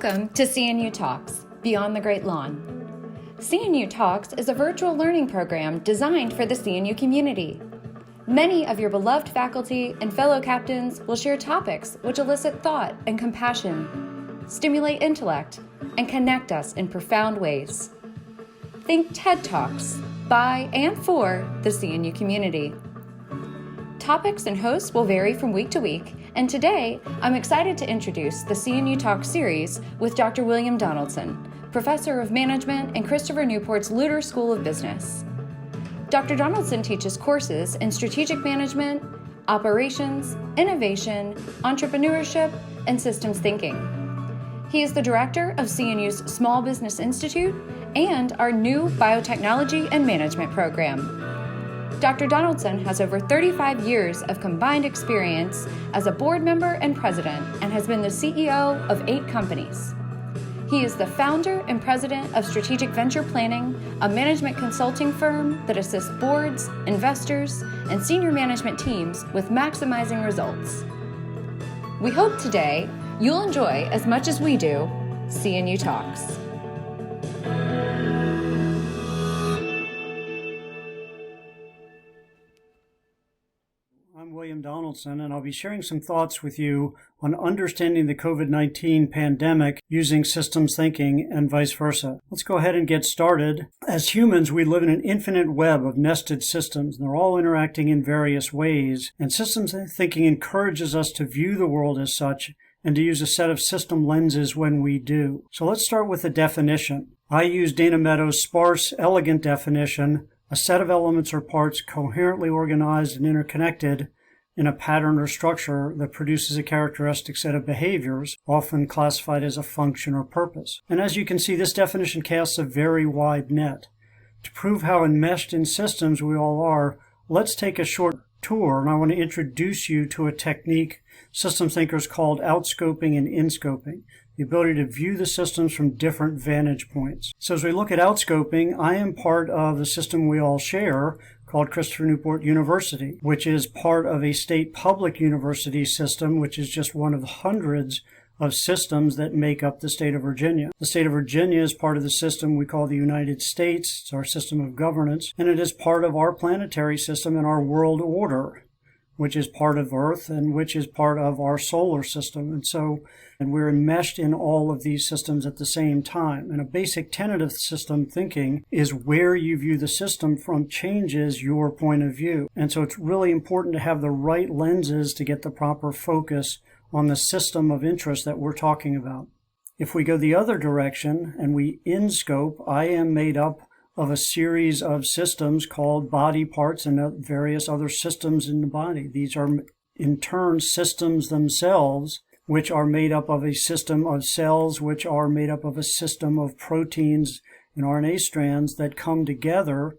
Welcome to CNU Talks, Beyond the Great Lawn. CNU Talks is a virtual learning program designed for the CNU community. Many of your beloved faculty and fellow captains will share topics which elicit thought and compassion, stimulate intellect, and connect us in profound ways. Think TED Talks by and for the CNU community. Topics and hosts will vary from week to week, and today I'm excited to introduce the CNU Talk series with Dr. William Donaldson, Professor of Management in Christopher Newport's Luter School of Business. Dr. Donaldson teaches courses in strategic management, operations, innovation, entrepreneurship, and systems thinking. He is the director of CNU's Small Business Institute and our new Biotechnology and Management Program. Dr. Donaldson has over 35 years of combined experience as a board member and president and has been the CEO of 8 companies. He is the founder and president of Strategic Venture Planning, a management consulting firm that assists boards, investors, and senior management teams with maximizing results. We hope today you'll enjoy as much as we do CNU Talks. I'm William Donaldson, and I'll be sharing some thoughts with you on understanding the COVID-19 pandemic using systems thinking and vice versa. Let's go ahead and get started. As humans, we live in an infinite web of nested systems, and they're all interacting in various ways. And systems thinking encourages us to view the world as such and to use a set of system lenses when we do. So let's start with the definition. I use Dana Meadows' sparse, elegant definition: a set of elements or parts coherently organized and interconnected in a pattern or structure that produces a characteristic set of behaviors, often classified as a function or purpose. And as you can see, this definition casts a very wide net. To prove how enmeshed in systems we all are, let's take a short tour, and I want to introduce you to a technique systems thinkers called outscoping and inscoping, the ability to view the systems from different vantage points. So as we look at outscoping, I am part of the system we all share called Christopher Newport University, which is part of a state public university system, which is just one of hundreds of systems that make up the state of Virginia. The state of Virginia is part of the system we call the United States. It's our system of governance, and it is part of our planetary system and our world order, which is part of Earth and which is part of our solar system. And we're enmeshed in all of these systems at the same time. And a basic tenet of system thinking is where you view the system from changes your point of view. And so it's really important to have the right lenses to get the proper focus on the system of interest that we're talking about. If we go the other direction and we inscope, I am made up of a series of systems called body parts and various other systems in the body. These are in turn systems themselves, which are made up of a system of cells, which are made up of a system of proteins and RNA strands that come together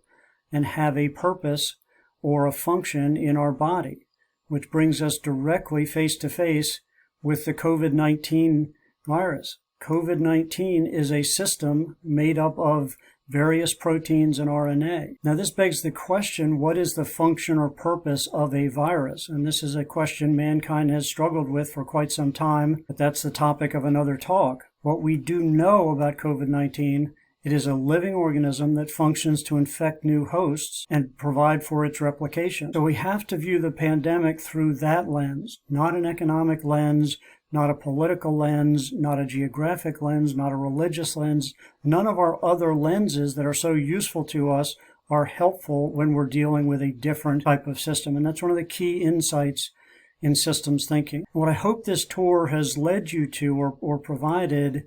and have a purpose or a function in our body, which brings us directly face to face with the COVID-19 virus. COVID-19 is a system made up of various proteins and RNA. Now this begs the question, what is the function or purpose of a virus? And this is a question mankind has struggled with for quite some time, but that's the topic of another talk. What we do know about COVID-19, it is a living organism that functions to infect new hosts and provide for its replication. So we have to view the pandemic through that lens, not an economic lens, not a political lens, not a geographic lens, not a religious lens. None of our other lenses that are so useful to us are helpful when we're dealing with a different type of system. And that's one of the key insights in systems thinking. What I hope this tour has led you to or provided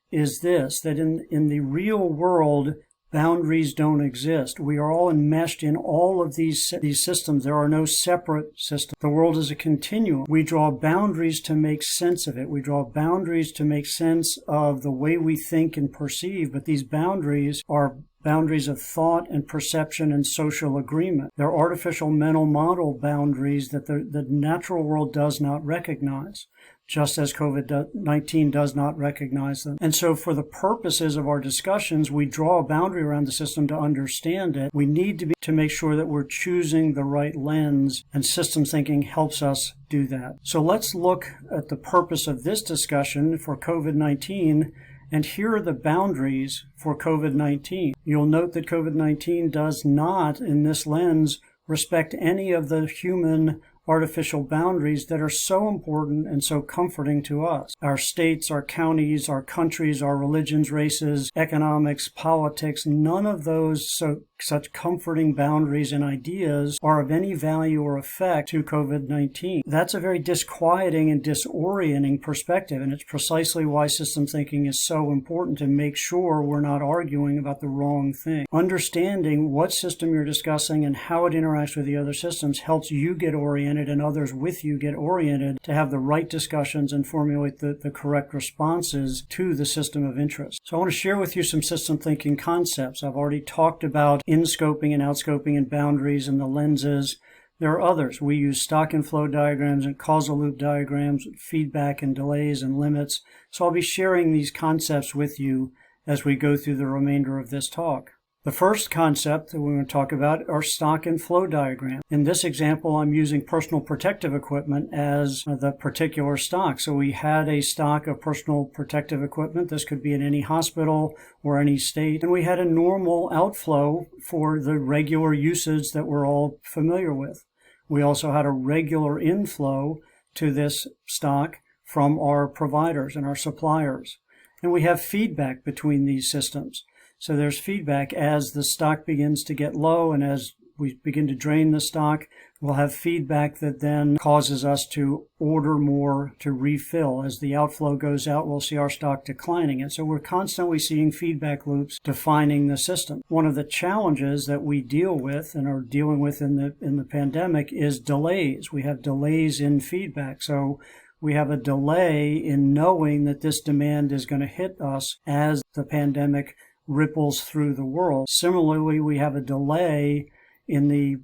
is this, that in the real world, boundaries don't exist. We are all enmeshed in all of these systems. There are no separate systems. The world is a continuum. We draw boundaries to make sense of it. We draw boundaries to make sense of the way we think and perceive, but these boundaries are boundaries of thought and perception and social agreement. They're artificial mental model boundaries that the natural world does not recognize. just as COVID-19 does not recognize them. And so for the purposes of our discussions, we draw a boundary around the system to understand it. We need to make sure that we're choosing the right lens, and systems thinking helps us do that. So let's look at the purpose of this discussion for COVID-19, and here are the boundaries for COVID-19. You'll note that COVID-19 does not, in this lens, respect any of the human artificial boundaries that are so important and so comforting to us. Our states, our counties, our countries, our religions, races, economics, politics, none of those such comforting boundaries and ideas are of any value or effect to COVID-19. That's a very disquieting and disorienting perspective, and it's precisely why systems thinking is so important, to make sure we're not arguing about the wrong thing. Understanding what system you're discussing and how it interacts with the other systems helps you get oriented and others with you get oriented to have the right discussions and formulate the correct responses to the system of interest. So I want to share with you some system thinking concepts. I've already talked about in-scoping and out-scoping and boundaries and the lenses. There are others. We use stock and flow diagrams and causal loop diagrams, feedback and delays and limits. So I'll be sharing these concepts with you as we go through the remainder of this talk. The first concept that we're going to talk about are stock and flow diagrams. In this example, I'm using personal protective equipment as the particular stock. So we had a stock of personal protective equipment. This could be in any hospital or any state. And we had a normal outflow for the regular usage that we're all familiar with. We also had a regular inflow to this stock from our providers and our suppliers. And we have feedback between these systems. So there's feedback as the stock begins to get low, and as we begin to drain the stock, we'll have feedback that then causes us to order more to refill. As the outflow goes out, we'll see our stock declining. And so we're constantly seeing feedback loops defining the system. One of the challenges that we deal with and are dealing with in the pandemic is delays. We have delays in feedback. So we have a delay in knowing that this demand is going to hit us as the pandemic ripples through the world. Similarly, we have a delay in the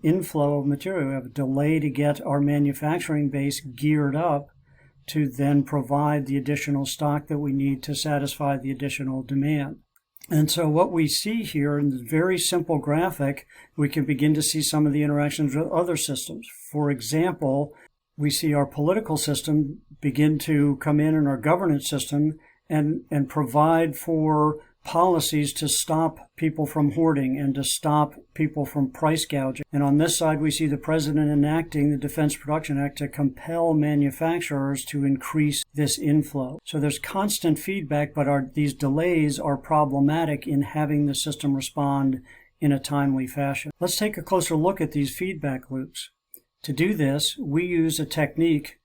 inflow of material. We have a delay to get our manufacturing base geared up to then provide the additional stock that we need to satisfy the additional demand. And so what we see here in this very simple graphic, we can begin to see some of the interactions with other systems. For example, we see our political system begin to come in our governance system and provide for policies to stop people from hoarding and to stop people from price gouging. And on this side, we see the president enacting the Defense Production Act to compel manufacturers to increase this inflow. So there's constant feedback, but these delays are problematic in having the system respond in a timely fashion. Let's take a closer look at these feedback loops. To do this, we use a technique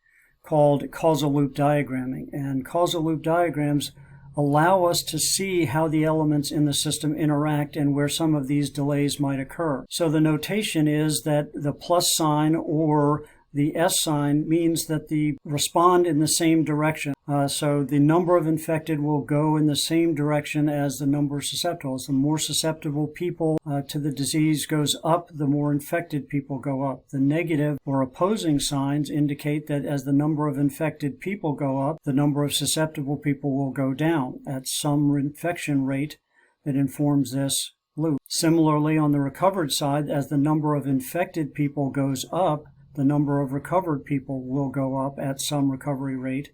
called causal loop diagramming. And causal loop diagrams allow us to see how the elements in the system interact and where some of these delays might occur. So the notation is that the plus sign or the S sign means that they respond in the same direction. So the number of infected will go in the same direction as the number of susceptible. As the more susceptible people to the disease goes up, the more infected people go up. The negative or opposing signs indicate that as the number of infected people go up, the number of susceptible people will go down at some infection rate that informs this loop. Similarly, on the recovered side, as the number of infected people goes up, the number of recovered people will go up at some recovery rate,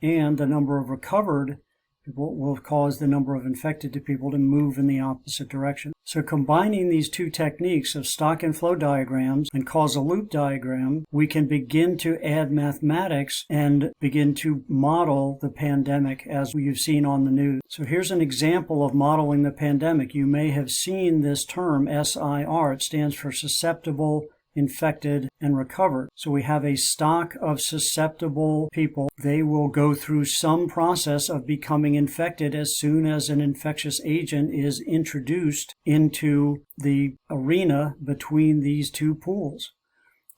and the number of recovered people will cause the number of infected people to move in the opposite direction. So combining these two techniques of stock and flow diagrams and causal loop diagram, we can begin to add mathematics and begin to model the pandemic as you've seen on the news. So here's an example of modeling the pandemic. You may have seen this term SIR. It stands for susceptible, infected, and recovered. So we have a stock of susceptible people. They will go through some process of becoming infected as soon as an infectious agent is introduced into the arena between these two pools.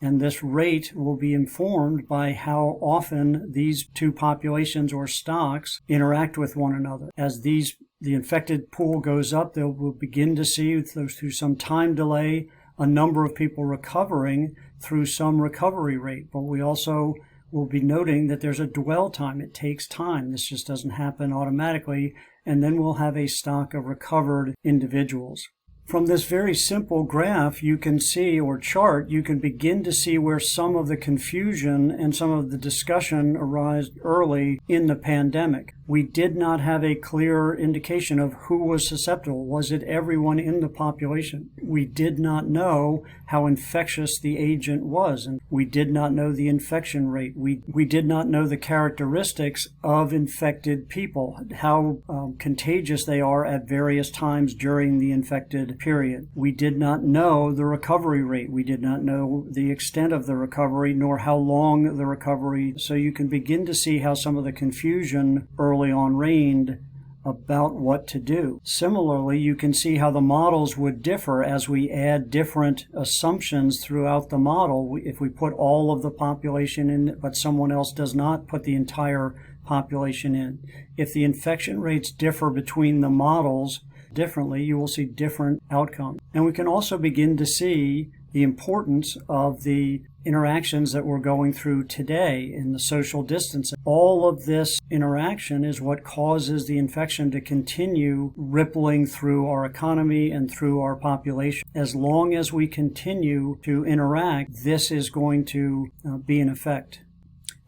And this rate will be informed by how often these two populations or stocks interact with one another. As the infected pool goes up, they will begin to see through some time delay a number of people recovering through some recovery rate. But we also we'll be noting that there's a dwell time. It takes time. This just doesn't happen automatically. And then we'll have a stock of recovered individuals. From this very simple graph, you can see, or chart, you can begin to see where some of the confusion and some of the discussion arose early in the pandemic. We did not have a clear indication of who was susceptible. Was it everyone in the population? We did not know how infectious the agent was, and we did not know the infection rate. We did not know the characteristics of infected people, how contagious they are at various times during the infected period. We did not know the recovery rate. We did not know the extent of the recovery, nor how long the recovery. So you can begin to see how some of the confusion early on reigned about what to do. Similarly, you can see how the models would differ as we add different assumptions throughout the model. If we put all of the population in, but someone else does not put the entire population in. If the infection rates differ between the models differently, you will see different outcomes. And we can also begin to see the importance of the interactions that we're going through today in the social distancing. All of this interaction is what causes the infection to continue rippling through our economy and through our population. As long as we continue to interact, this is going to be in effect.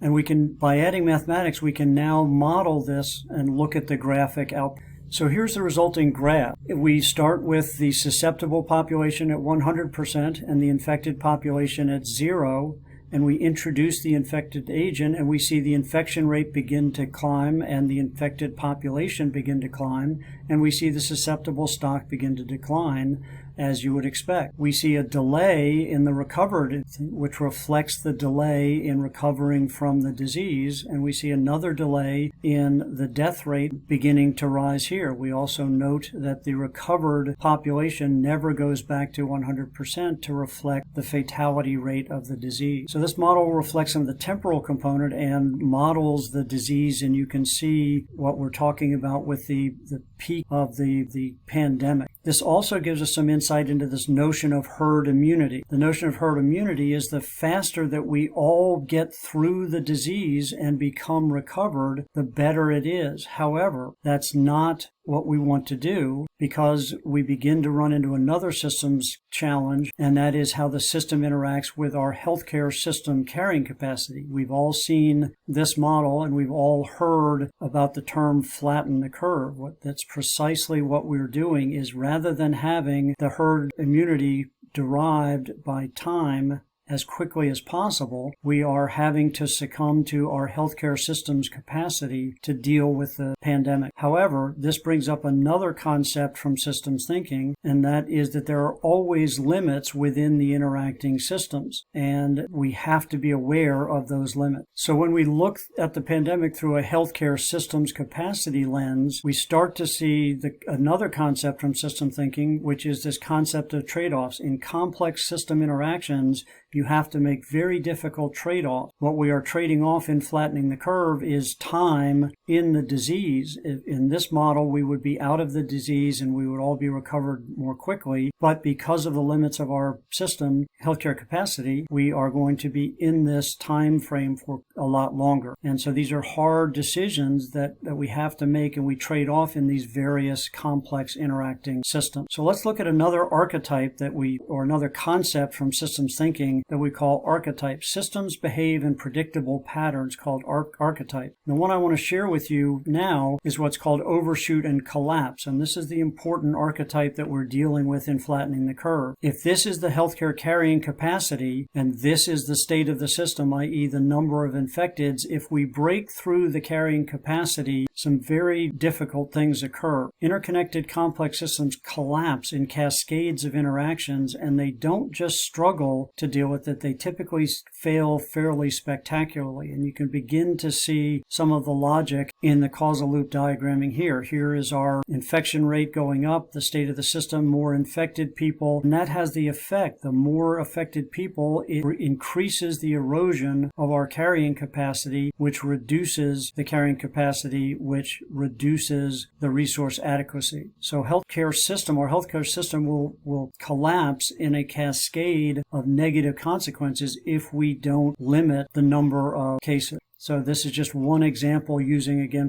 And we can, by adding mathematics, we can now model this and look at the graphic output. So here's the resulting graph. We start with the susceptible population at 100% and the infected population at 0, and we introduce the infected agent, and we see the infection rate begin to climb and the infected population begin to climb, and we see the susceptible stock begin to decline, as you would expect. We see a delay in the recovered, which reflects the delay in recovering from the disease, and we see another delay in the death rate beginning to rise here. We also note that the recovered population never goes back to 100% to reflect the fatality rate of the disease. So this model reflects some of the temporal component and models the disease, and you can see what we're talking about with the peak of the pandemic. This also gives us some insight into this notion of herd immunity. The notion of herd immunity is the faster that we all get through the disease and become recovered, the better it is. However, that's not what we want to do, because we begin to run into another systems challenge, and that is how the system interacts with our healthcare system carrying capacity. We've all seen this model, and we've all heard about the term flatten the curve. That's precisely what we're doing, is rather than having the herd immunity derived by time as quickly as possible, we are having to succumb to our healthcare system's capacity to deal with the pandemic. However, this brings up another concept from systems thinking, and that is that there are always limits within the interacting systems, and we have to be aware of those limits. So when we look at the pandemic through a healthcare systems capacity lens, we start to see another concept from systems thinking, which is this concept of trade-offs. In complex system interactions, you have to make very difficult trade-offs. What we are trading off in flattening the curve is time in the disease. In this model, we would be out of the disease and we would all be recovered more quickly. But because of the limits of our system, healthcare capacity, we are going to be in this time frame for a lot longer. And so these are hard decisions that we have to make, and we trade off in these various complex interacting systems. So let's look at another archetype or another concept from systems thinking that we call archetypes. Systems behave in predictable patterns called archetypes. The one I want to share with you now is what's called overshoot and collapse, and this is the important archetype that we're dealing with in flattening the curve. If this is the healthcare carrying capacity, and this is the state of the system, i.e. the number of infecteds, if we break through the carrying capacity, some very difficult things occur. Interconnected complex systems collapse in cascades of interactions, and they don't just struggle to deal with it, they typically fail fairly spectacularly. And you can begin to see some of the logic in the causal loop diagramming here. Here is our infection rate going up, the state of the system, more infected people, and that has the effect. The more affected people, it increases the erosion of our carrying capacity, which reduces the carrying capacity, which reduces the resource adequacy. So our healthcare system will collapse in a cascade of negative consequences if we don't limit the number of cases. So this is just one example using, again,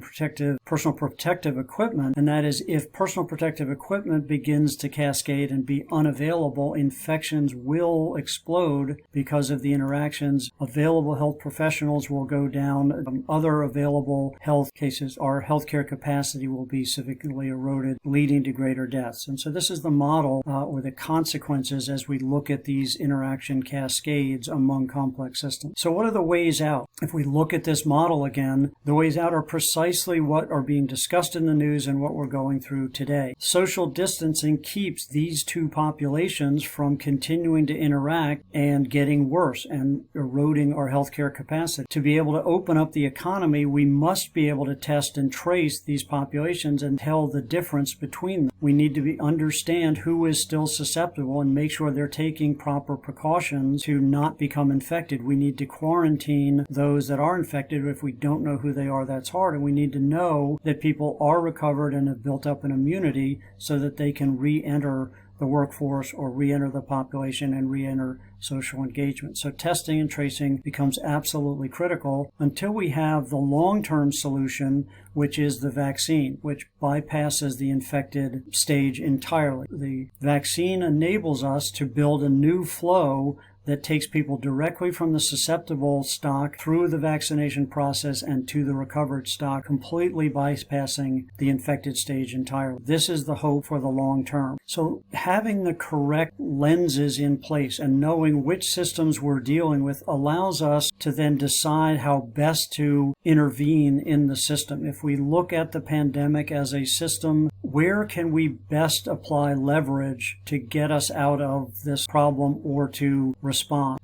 personal protective equipment, and that is if personal protective equipment begins to cascade and be unavailable, infections will explode because of the interactions. Available health professionals will go down. Other available health cases, our healthcare capacity will be significantly eroded, leading to greater deaths. And so this is the model or the consequences as we look at these interaction cascades among complex systems. So what are the ways out? If we look at this model again, the ways out are precisely what are being discussed in the news and what we're going through today. Social distancing keeps these two populations from continuing to interact and getting worse and eroding our healthcare capacity. To be able to open up the economy, we must be able to test and trace these populations and tell the difference between them. We need to understand who is still susceptible and make sure they're taking proper precautions to not become infected. We need to quarantine those that are infected. If we don't know who they are, that's hard. And we need to know that people are recovered and have built up an immunity so that they can re-enter the workforce or re-enter the population and re-enter social engagement. So testing and tracing becomes absolutely critical until we have the long-term solution, which is the vaccine, which bypasses the infected stage entirely. The vaccine enables us to build a new flow that takes people directly from the susceptible stock through the vaccination process and to the recovered stock, completely bypassing the infected stage entirely. This is the hope for the long term. So having the correct lenses in place and knowing which systems we're dealing with allows us to then decide how best to intervene in the system. If we look at the pandemic as a system, where can we best apply leverage to get us out of this problem or to respond?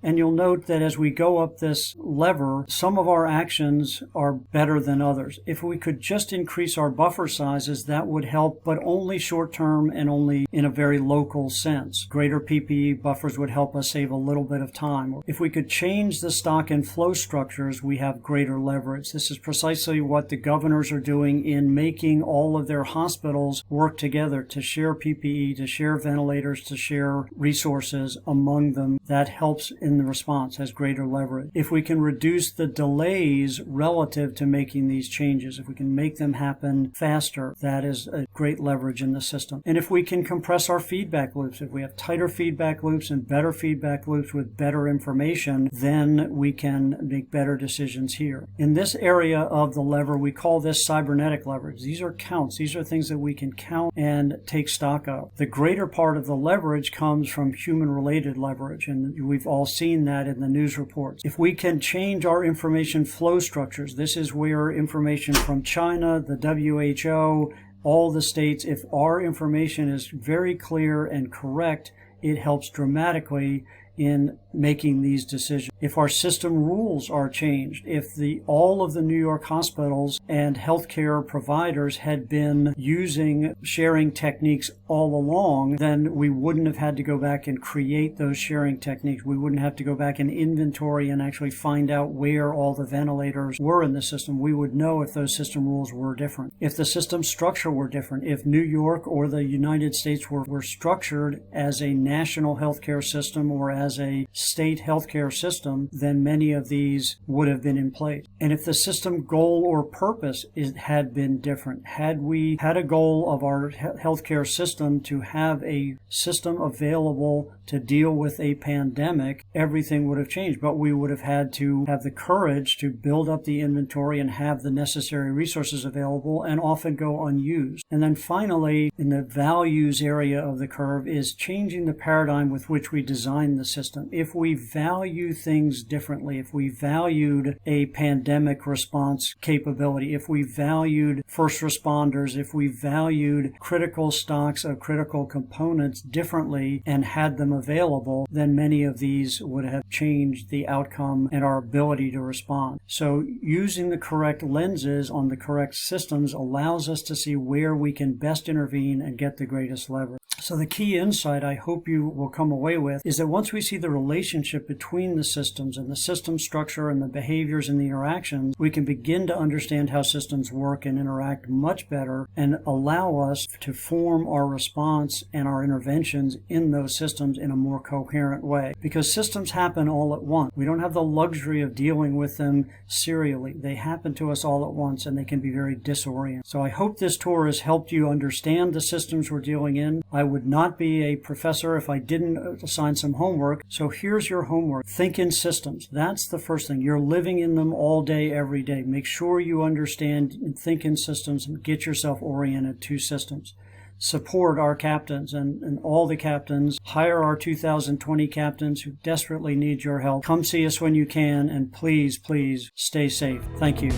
And you'll note that as we go up this lever, some of our actions are better than others. If we could just increase our buffer sizes, that would help, but only short term and only in a very local sense. Greater PPE buffers would help us save a little bit of time. If we could change the stock and flow structures, we have greater leverage. This is precisely what the governors are doing in making all of their hospitals work together to share PPE, to share ventilators, to share resources among them. That helps in the response, has greater leverage. If we can reduce the delays relative to making these changes, if we can make them happen faster, that is a great leverage in the system. And if we can compress our feedback loops, if we have tighter feedback loops and better feedback loops with better information, then we can make better decisions here. In this area of the lever, we call this cybernetic leverage. These are counts. These are things that we can count and take stock of. The greater part of the leverage comes from human-related leverage, and we've all seen that in the news reports. If we can change our information flow structures, this is where information from China, the WHO, all the states, if our information is very clear and correct, it helps dramatically in making these decisions. If our system rules are changed, if all of the New York hospitals and healthcare providers had been using sharing techniques all along, then we wouldn't have had to go back and create those sharing techniques. We wouldn't have to go back and inventory and actually find out where all the ventilators were in the system. We would know if those system rules were different. If the system structure were different, if New York or the United States were structured as a national healthcare system or as a state healthcare system, then many of these would have been in place. And if the system goal or purpose had been different, had we had a goal of our healthcare system to have a system available to deal with a pandemic, everything would have changed. But we would have had to have the courage to build up the inventory and have the necessary resources available and often go unused. And then finally, in the values area of the curve is changing the paradigm with which we design the system. system, if we value things differently, if we valued a pandemic response capability, if we valued first responders, if we valued critical stocks of critical components differently and had them available, then many of these would have changed the outcome and our ability to respond. So using the correct lenses on the correct systems allows us to see where we can best intervene and get the greatest leverage. So the key insight I hope you will come away with is that once we see the relationship between the systems and the system structure and the behaviors and the interactions, we can begin to understand how systems work and interact much better and allow us to form our response and our interventions in those systems in a more coherent way. Because systems happen all at once. We don't have the luxury of dealing with them serially. They happen to us all at once and they can be very disorienting. So I hope this tour has helped you understand the systems we're dealing in. I would not be a professor if I didn't assign some homework. So here's your homework. Think in systems. That's the first thing. You're living in them all day, every day. Make sure you understand and think in systems and get yourself oriented to systems. Support our captains and all the captains. Hire our 2020 captains who desperately need your help. Come see us when you can, and please, please stay safe. Thank you.